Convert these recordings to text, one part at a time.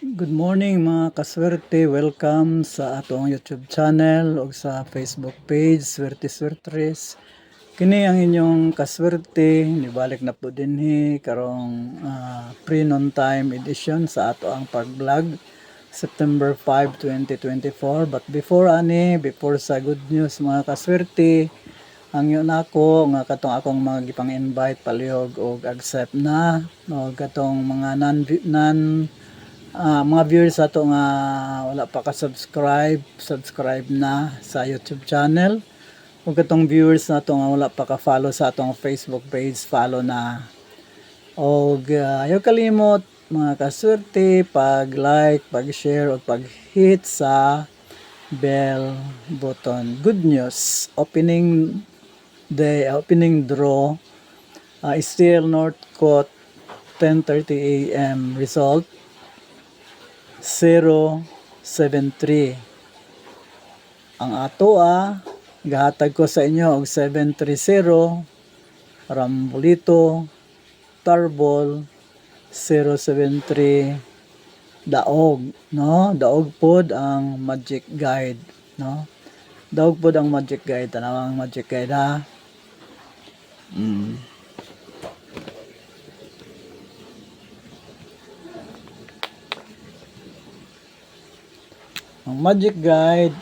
Good morning mga kaswerte, welcome sa atong YouTube channel o sa Facebook page, Swerte Swertres. Kini ang inyong kaswerte, nibalik na po dinhi karong pre-noon time edition sa ato ang pag-vlog September 5, 2024. But before before sa good news mga kaswerte, ang yun ako nga katong akong mga gipang-invite palihog og accept na o katong mga mga viewers ato nga wala pa ka subscribe na sa YouTube channel. Ug katong viewers nato nga wala pa ka follow sa atong Facebook page, follow na. Og ayaw kalimot mga kaswerte pag-like, pag-share ug pag-hit sa bell button. Good news, opening draw still North Coast 10:30 AM result 073. Ang ato gahatag ko sa inyo og 730 Rambolito Tarbol 073 daog, no? Daog pod ang magic guide, no? Daog pod ang magic guide, tanawang magic guide ha. Ang magic guide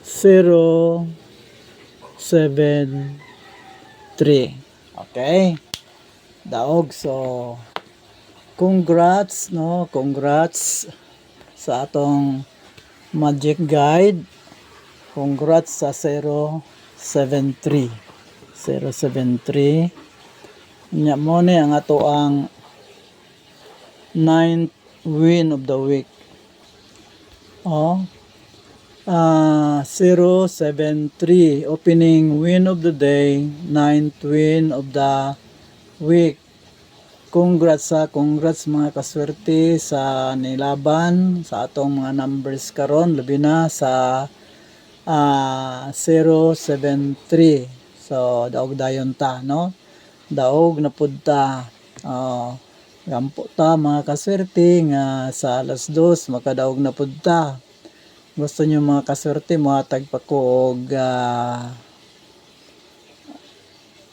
073. Okay? Daog, so congrats, no? Congrats sa atong magic guide. Congrats sa 073. 073. Nya mo ni ang ato ang 9th win of the week. 073 opening win of the day, 9th win of the week. Congrats mga kaswerte sa nilaban sa atong mga numbers karon, labi na sa 073. So daog dayon ta, no? Daog na pud ta. Gampo ta mga kaswerte nga sa alas 2 makadaog na pud ta. Gusto nyo mga kaswerte mohatag pa ko og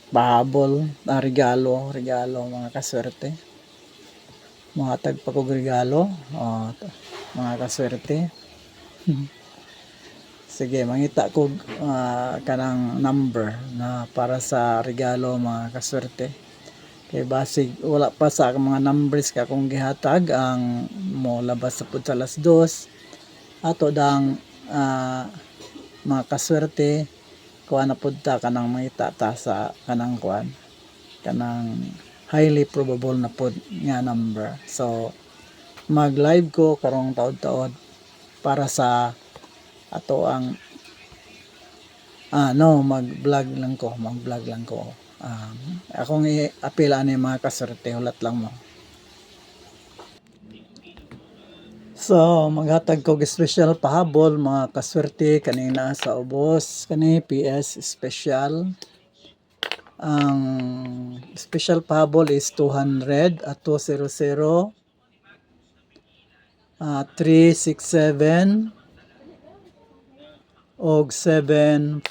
pahabol, regalo mga kaswerte. Mohatag pa ko regalo mga kaswerte. Sige, mangita ko kanang number na para sa regalo mga kaswerte. Kay basig wala pa sa mga numbers ka kung gihatag ang mo labas sa pud sa alas 2 ato dang mga kaswerte kuha na pud ta kanang mangita ta sa kanang kuan kanang highly probable na pud nga number. So mag live ko karong taod-taod para sa ato ang mag vlog lang ko akong i-appeal ani mga kaswerte, hulat lang mo. So maghatag ko special pahabol mga kaswerte kanina sa ubos kani PS special. Ang special pahabol is 200 at 200 367 og 748.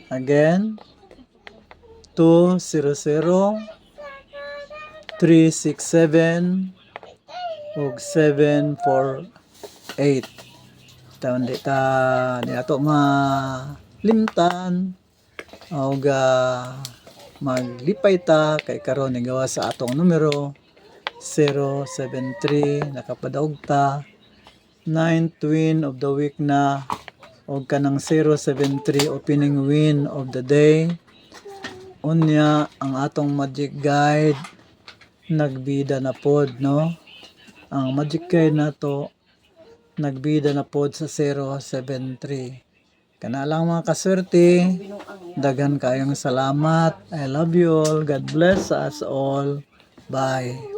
Again 200 367 og 748. Taon di ato malimtan og maglipay ta kay karon ni gawa sa atong numero 073 nakapadaog ta 9th win of the week na og kanang 073 opening win of the day. Unya ang atong magic guide nagbida na pod, no? Ang magic guide nato nagbida na pod sa 073. Kana lang mga kaswerte, daghan kayong salamat. I love you all. God bless us all. Bye.